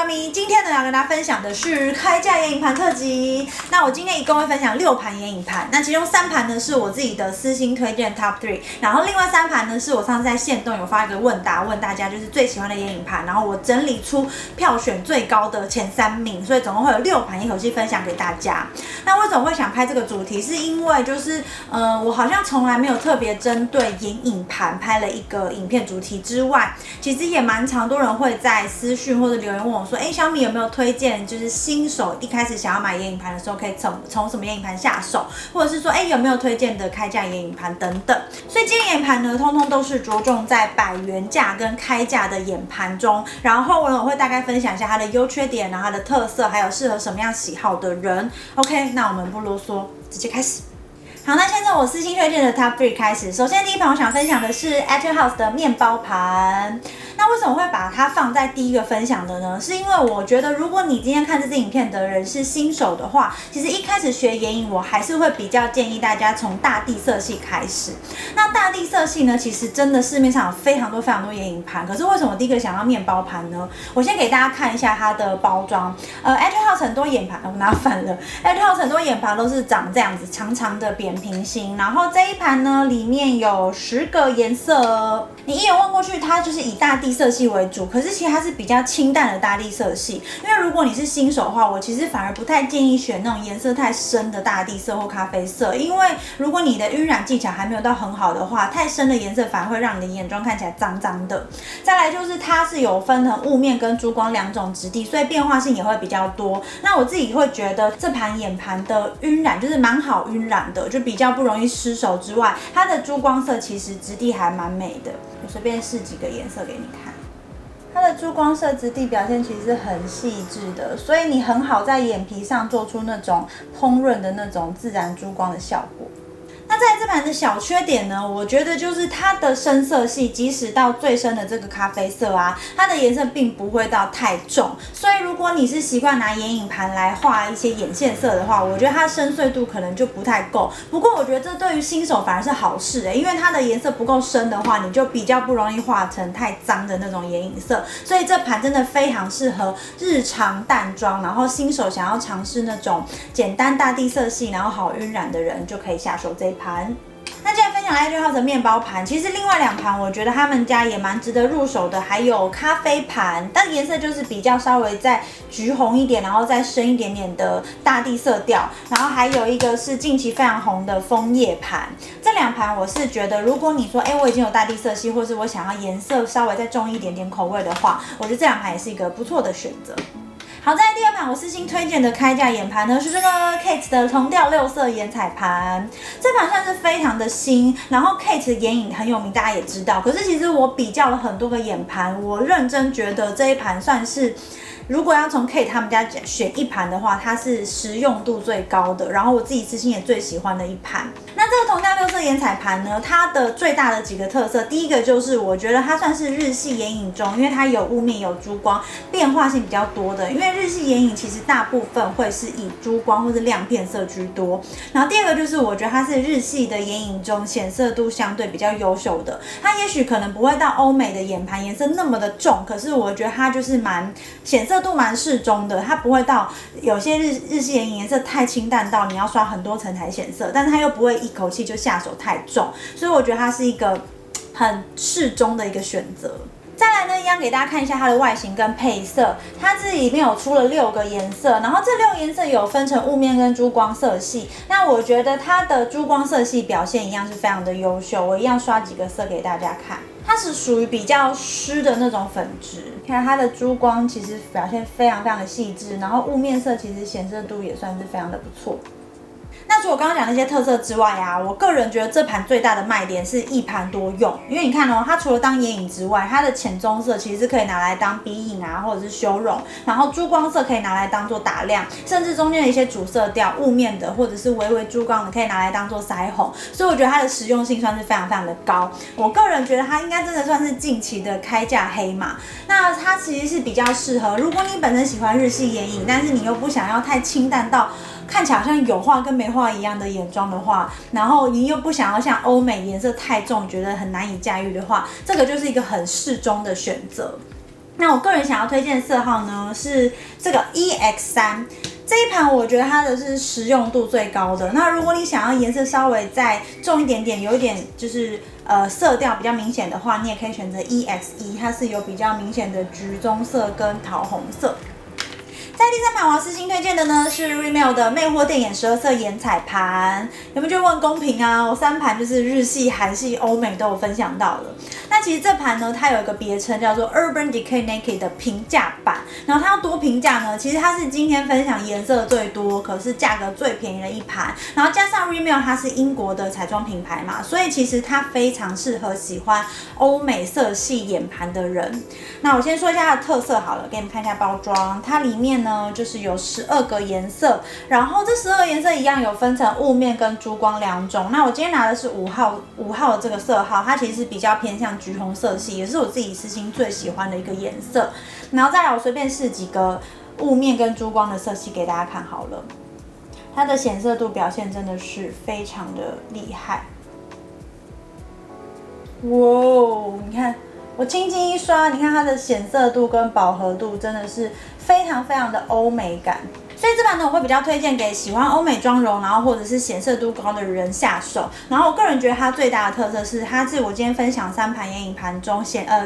咪，今天呢要跟大家分享的是开价眼影盘特辑。那我今天一共会分享6盘眼影盘，那其中3盘呢是我自己的私心推荐 Top 3，然后另外3盘呢是我上次在限动有发一个问答，问大家就是最喜欢的眼影盘，然后我整理出票选最高的前3名，所以总共会有6盘一口气分享给大家。那为什么会想拍这个主题？是因为就是我好像从来没有特别针对眼影盘拍了一个影片主题之外，其实也蛮常多人会在私讯或者留言问我说，小米有没有推荐，就是新手一开始想要买眼影盘的时候，可以从什么眼影盘下手，或者是说，有没有推荐的开价眼影盘等等。所以今天眼影盘呢，通通都是着重在100元价跟开价的眼盘中，然后呢，我会大概分享一下它的优缺点，然后它的特色，还有适合什么样喜好的人。OK， 那我们不啰嗦，直接开始。好，那先从我私心推荐的 Top 3开始。首先第一盘我想分享的是 Etude House 的面包盘。那为什么会把它放在第一个分享的呢？是因为我觉得如果你今天看这支影片的人是新手的话，其实一开始学眼影，我还是会比较建议大家从大地色系开始。那大地色系呢，其实真的市面上有非常多眼影盘，可是为什么第一个想要面包盘呢？我先给大家看一下它的包装。Etude House 很多眼盘，我拿反了。Etude House 很多眼盘都是长这样子，长长的扁平形。然后这一盘呢，里面有10个颜色。你一眼望过去，它就是以大地色系为主，可是其实它是比较清淡的大地色系。因为如果你是新手的话，我其实反而不太建议选那种颜色太深的大地色或咖啡色，因为如果你的晕染技巧还没有到很好的话，太深的颜色反而会让你的眼妆看起来脏脏的。再来就是它是有分成雾面跟珠光2种质地，所以变化性也会比较多。那我自己会觉得这盘眼盘的晕染就是蛮好晕染的，就比较不容易失手之外，它的珠光色其实质地还蛮美的。我随便试几个颜色给你看。它的珠光色质地表现其实是很细致的，所以你很好在眼皮上做出那种烹润的那种自然珠光的效果。那在这盘的小缺点呢，我觉得就是它的深色系，即使到最深的这个咖啡色啊，它的颜色并不会到太重，所以如果你是习惯拿眼影盘来画一些眼线色的话，我觉得它深邃度可能就不太够。不过我觉得这对于新手反而是好事因为它的颜色不够深的话，你就比较不容易画成太脏的那种眼影色，所以这盘真的非常适合日常淡妆，然后新手想要尝试那种简单大地色系，然后好晕染的人就可以下手这一盘。那既然分享 Etude House 的面包盘，其实另外2盘我觉得他们家也蛮值得入手的，还有咖啡盘，但颜色就是比较稍微再橘红一点，然后再深一点点的大地色调，然后还有一个是近期非常红的枫叶盘。这2盘我是觉得，如果你说我已经有大地色系，或是我想要颜色稍微再重一点点口味的话，我觉得这2盘也是一个不错的选择。好，在第2盘我私心推荐的开价眼盘呢，是这个 Kate 的同调6色眼彩盘。这盘算是非常的新，然后 Kate 的眼影很有名，大家也知道。可是其实我比较了很多个眼盘，我认真觉得这一盘算是，如果要从 Kate 他们家选一盘的话，它是实用度最高的，然后我自己私心也最喜欢的一盘。那这个同调6色眼彩盘呢，它的最大的几个特色，第一个就是我觉得它算是日系眼影中，因为它有雾面有珠光，变化性比较多的。因为日系眼影其实大部分会是以珠光或是亮片色居多。然后第二个就是我觉得它是日系的眼影中显色度相对比较优秀的，它也许可能不会到欧美的眼盘颜色那么的重，可是我觉得它就是显色度蛮适中的，它不会到有些日系眼影颜色太清淡到你要刷很多层才显色，但是它又不会一口气就下手太重，所以我觉得它是一个很适中的一个选择。再来呢，一样给大家看一下它的外形跟配色，它这里面有出了6个颜色，然后这6个颜色有分成雾面跟珠光色系。那我觉得它的珠光色系表现一样是非常的优秀，我一样刷几个色给大家看。它是属于比较湿的那种粉质，看它的珠光其实表现非常的细致，然后雾面色其实显色度也算是非常的不错。那除了我刚刚讲那些特色之外啊，我个人觉得这盘最大的卖点是一盘多用，因为你看它除了当眼影之外，它的浅棕色其实是可以拿来当鼻影啊，或者是修容，然后珠光色可以拿来当做打亮，甚至中间的一些主色调雾面的或者是微珠光的可以拿来当做腮红，所以我觉得它的实用性算是非常的高。我个人觉得它应该真的算是近期的开价黑马。那它其实是比较适合，如果你本身喜欢日系眼影，但是你又不想要太清淡到看起来好像有画跟没画一样的眼妆的话，然后你又不想要像欧美颜色太重，觉得很难以驾驭的话，这个就是一个很适中的选择。那我个人想要推荐的色号呢是这个 EX3。这一盘我觉得它的是实用度最高的。那如果你想要颜色稍微再重一点点，有一点就是色调比较明显的话，你也可以选择 EX1，它是有比较明显的橘棕色跟桃红色。在第3盘我要私心推荐的呢是 Rimmel 的魅惑电眼12色眼彩盘，有没有觉得我很公平啊？我3盘就是日系、韩系、欧美都有分享到了。那其实这盘呢，它有一个别称叫做 Urban Decay Naked 的平价版。然后它要多平价呢？其实它是今天分享颜色最多，可是价格最便宜的一盘。然后加上 Rimmel 它是英国的彩妆品牌嘛，所以其实它非常适合喜欢欧美色系眼盘的人。那我先说一下它的特色好了，给你们看一下包装。它里面呢就是有12个颜色，然后这12个颜色一样有分成雾面跟珠光2种。那我今天拿的是5号的这个色号，它其实是比较偏向橘红色系，也是我自己私心最喜欢的一个颜色。然后再来我随便试几个雾面跟珠光的色系给大家看好了，它的显色度表现真的是非常的厉害。哇，你看我轻轻一刷，你看它的显色度跟饱和度真的是非常非常的欧美感。所以这盘呢，我会比较推荐给喜欢欧美妆容，然后或者是显色度高的人下手。然后我个人觉得它最大的特色是，它是我今天分享3盘眼影盘中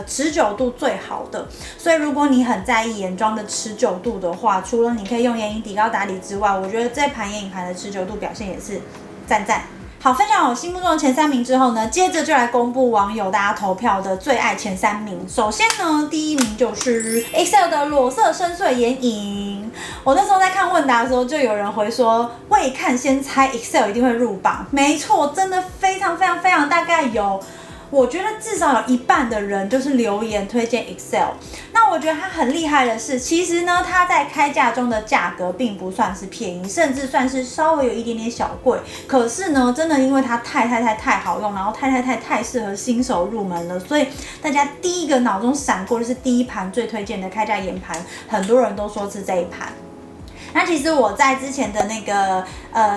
持久度最好的。所以如果你很在意眼妆的持久度的话，除了你可以用眼影底膏打底之外，我觉得这盘眼影盘的持久度表现也是赞赞。好，分享我心目中的前3名之后呢，接着就来公布网友大家投票的最爱前3名。首先呢，第1名就是 Excel 的裸色深邃眼影。我那时候在看问答的时候，就有人回说未看先猜 Excel 一定会入榜。没错，真的非常非常非常，大概有。我觉得至少有一半的人就是留言推荐 Excel。那我觉得它很厉害的是，其实呢，它在开价中的价格并不算是便宜，甚至算是稍微有一点点小贵。可是呢，真的因为它太好用，然后太适合新手入门了，所以大家第一个脑中闪过就是第1盘最推荐的开价眼盘，很多人都说是这一盘。那其实我在之前的那个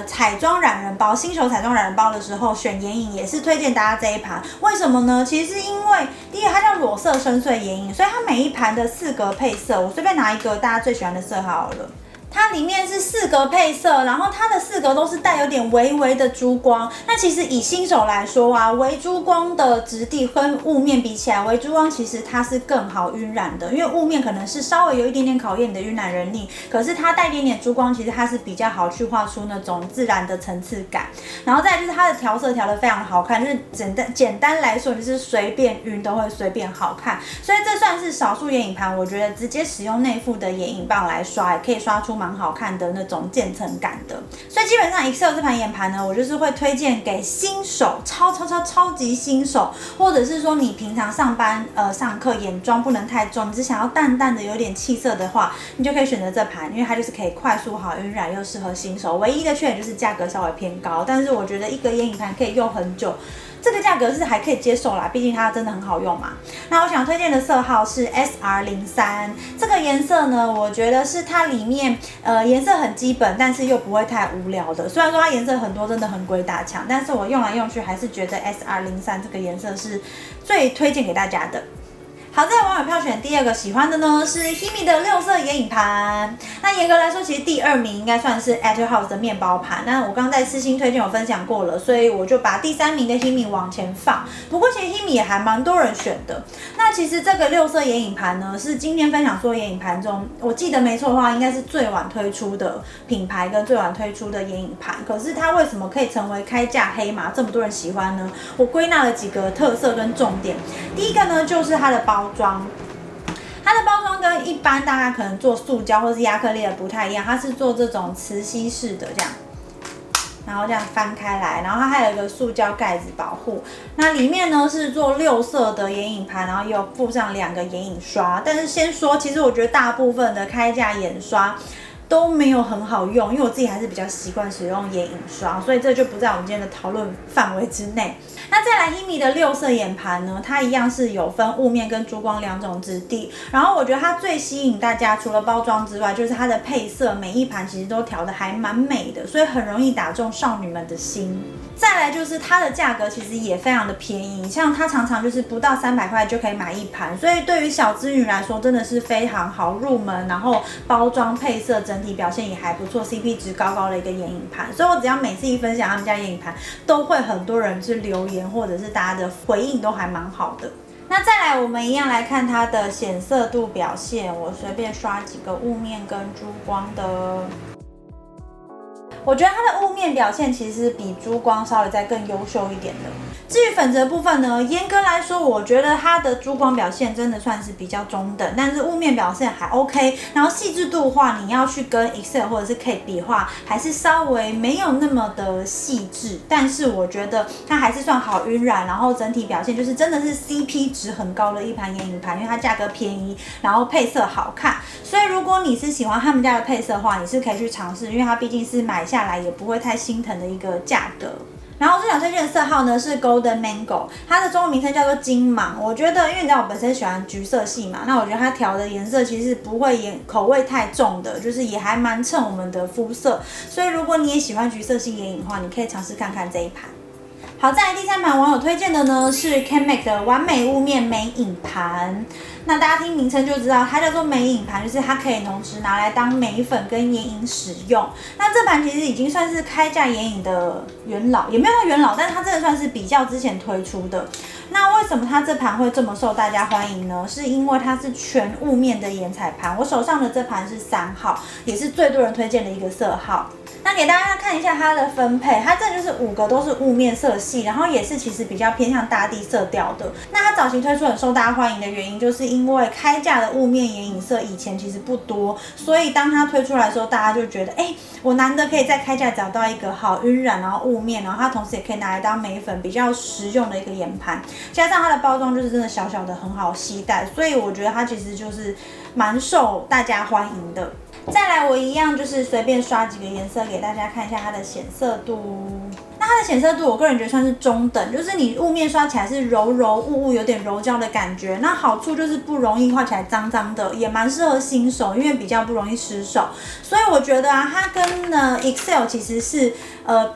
彩妆染人包，新手彩妆染人包的时候，选眼影也是推荐大家这一盘。为什么呢？其实是因为第一个它叫裸色深邃眼影，所以它每一盘的4格配色，我随便拿一个大家最喜欢的色号好了。它里面是4格配色，然后它的4格都是带有点微微的珠光。那其实以新手来说啊，微珠光的质地跟雾面比起来，微珠光其实它是更好晕染的，因为雾面可能是稍微有一点点考验你的晕染能力，可是它带一点点珠光，其实它是比较好去画出那种自然的层次感。然后再来就是它的调色调得非常好看，就是简单来说，就是随便晕都会随便好看。所以这算是少数眼影盘，我觉得直接使用内附的眼影棒来刷，也可以刷出蛮好看的那种渐层感的。所以基本上 Excel 这盘眼盘呢，我就是会推荐给新手，超级新手，或者是说你平常上班上课眼妆不能太重，你只想要淡淡的有点气色的话，你就可以选择这盘，因为它就是可以快速好晕染又适合新手。唯一的缺点就是价格稍微偏高，但是我觉得一个眼影盘可以用很久。这个价格是还可以接受啦，毕竟它真的很好用嘛。那我想推荐的色号是 SR03， 这个颜色呢，我觉得是它里面颜色很基本，但是又不会太无聊的。虽然说它颜色很多，真的很鬼打墙，但是我用来用去还是觉得 SR03 这个颜色是最推荐给大家的。好，再来网友票选第2个喜欢的呢是 Himi 的6色眼影盘。那严格来说，其实第2名应该算是 Etude House 的面包盘。那我刚在私心推荐有分享过了，所以我就把第3名的 Himi 往前放。不过其实 Himi 也还蛮多人选的。那其实这个6色眼影盘呢，是今天分享所有眼影盘中，我记得没错的话，应该是最晚推出的品牌跟最晚推出的眼影盘。可是它为什么可以成为开价黑马，这么多人喜欢呢？我归纳了几个特色跟重点。第一个呢，就是它的包装。它的包装跟一般大家可能做塑胶或是亚克力的不太一样，它是做这种磁吸式的这样，然后这样翻开来，然后它还有一个塑胶盖子保护。那里面呢是做6色的眼影盘，然后也有附上2个眼影刷。但是先说，其实我觉得大部分的开价眼刷都没有很好用，因为我自己还是比较习惯使用眼影刷，所以这就不在我们今天的讨论范围之内。那再来Himi的6色眼盘呢，它一样是有分雾面跟珠光2种质地，然后我觉得它最吸引大家除了包装之外，就是它的配色，每一盘其实都调的还蛮美的，所以很容易打中少女们的心。再来就是它的价格其实也非常的便宜，像它常常就是不到300块就可以买一盘，所以对于小资女来说真的是非常好入门，然后包装配色整体表现也还不错， CP 值高高的一个眼影盘，所以我只要每次一分享他们家眼影盘，都会很多人去留言，或者是大家的回应都还蛮好的。那再来我们一样来看它的显色度表现，我随便刷几个雾面跟珠光的。我觉得它的雾面表现其实比珠光稍微再更优秀一点的。至于粉质部分呢，严格来说，我觉得它的珠光表现真的算是比较中等，但是雾面表现还 OK。然后细致度的话，你要去跟 Excel 或者是 Cake 比的话，还是稍微没有那么的细致。但是我觉得它还是算好晕染，然后整体表现就是真的是 CP 值很高的一盘眼影盘，因为它价格便宜，然后配色好看。所以如果你是喜欢他们家的配色的话，你是可以去尝试，因为它毕竟是买下来也不会太心疼的一个价格。然后最想推荐的色号呢是 Golden Mango， 它的中文名称叫做金芒。我觉得因为你知道我本身喜欢橘色系嘛，那我觉得它调的颜色其实不会口味太重的，就是也还蛮衬我们的肤色。所以如果你也喜欢橘色系眼影的话，你可以尝试看看这一盘。好，再来第3盘网友推荐的呢是 CanMake 的完美雾面美影盘。那大家听名称就知道，它叫做美影盘，就是它可以同时拿来当美粉跟眼影使用。那这盘其实已经算是开架眼影的元老，也没有到元老，但是它真的算是比较之前推出的。那为什么它这盘会这么受大家欢迎呢？是因为它是全雾面的眼彩盘，我手上的这盘是3号，也是最多人推荐的一个色号。那给大家看一下它的分配，它这就是5个都是雾面色系，然后也是其实比较偏向大地色调的。那它早期推出很受大家欢迎的原因，就是因为开架的雾面眼影色以前其实不多，所以当它推出来的时候，大家就觉得，我难得可以在开架找到一个好晕染，然后雾面，然后它同时也可以拿来当眉粉，比较实用的一个眼盘，加上它的包装就是真的小小的很好携带，所以我觉得它其实就是蛮受大家欢迎的。再来，我一样就是随便刷几个颜色给大家看一下它的显色度。那它的显色度，我个人觉得算是中等，就是你雾面刷起来是柔柔雾雾，有点柔焦的感觉。那好处就是不容易画起来脏脏的，也蛮适合新手，因为比较不容易失手。所以我觉得啊，它跟Excel 其实是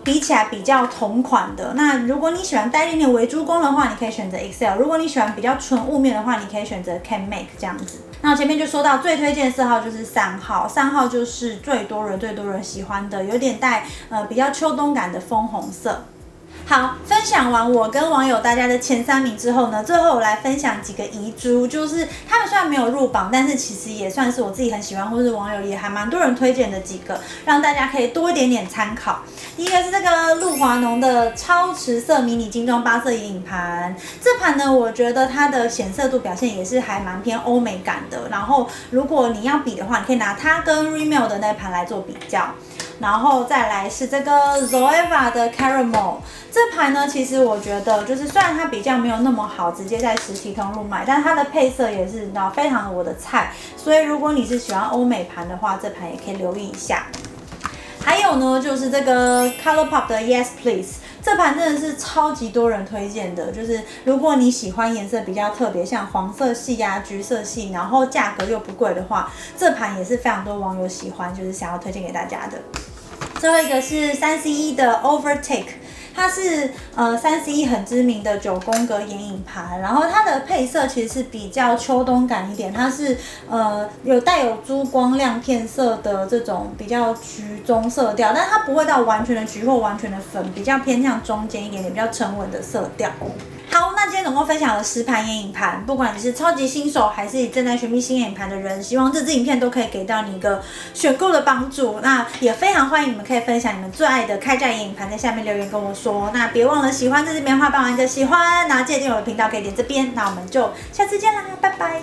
比起来比较同款的。那如果你喜欢带一点点微珠光的话，你可以选择 Excel； 如果你喜欢比较纯雾面的话，你可以选择 CanMake 这样子。那我前面就说到最推荐的色号就是3号，3号就是最多人喜欢的，有点带比较秋冬感的枫红色。好，分享完我跟网友大家的前3名之后呢，最后我来分享几个遗珠，就是他们虽然没有入榜，但是其实也算是我自己很喜欢，或是网友也还蛮多人推荐的几个，让大家可以多一点点参考。第一个是这个露华浓的超持色迷你精装8色眼影盘，这盘呢，我觉得它的显色度表现也是还蛮偏欧美感的。然后如果你要比的话，你可以拿它跟 Rimmel 的那盘来做比较。然后再来是这个 Zoeva 的 Caramel， 这盘呢，其实我觉得就是虽然它比较没有那么好直接在实体通路买，但它的配色也是非常的我的菜，所以如果你是喜欢欧美盘的话，这盘也可以留意一下。还有呢，就是这个 ColourPop 的 Yes Please， 这盘真的是超级多人推荐的，就是如果你喜欢颜色比较特别，像黄色系啊、橘色系，然后价格又不贵的话，这盘也是非常多网友喜欢，就是想要推荐给大家的。最后一个是3CE 的 Overtake， 它是3CE 很知名的9宫格眼影盘，然后它的配色其实是比较秋冬感一点，它是带有珠光亮片色的这种比较橘棕色调，但它不会到完全的橘或完全的粉，比较偏向中间一点点，比较沉稳的色调。好，那今天总共分享了10盘眼影盘，不管你是超级新手还是正在寻觅新眼影盘的人，希望这支影片都可以给到你一个选购的帮助。那也非常欢迎你们可以分享你们最爱的开架眼影盘，在下面留言跟我说。那别忘了喜欢这支棉花帮忙一个喜欢，然后记得订阅我的频道可以点这边。那我们就下次见啦，拜拜。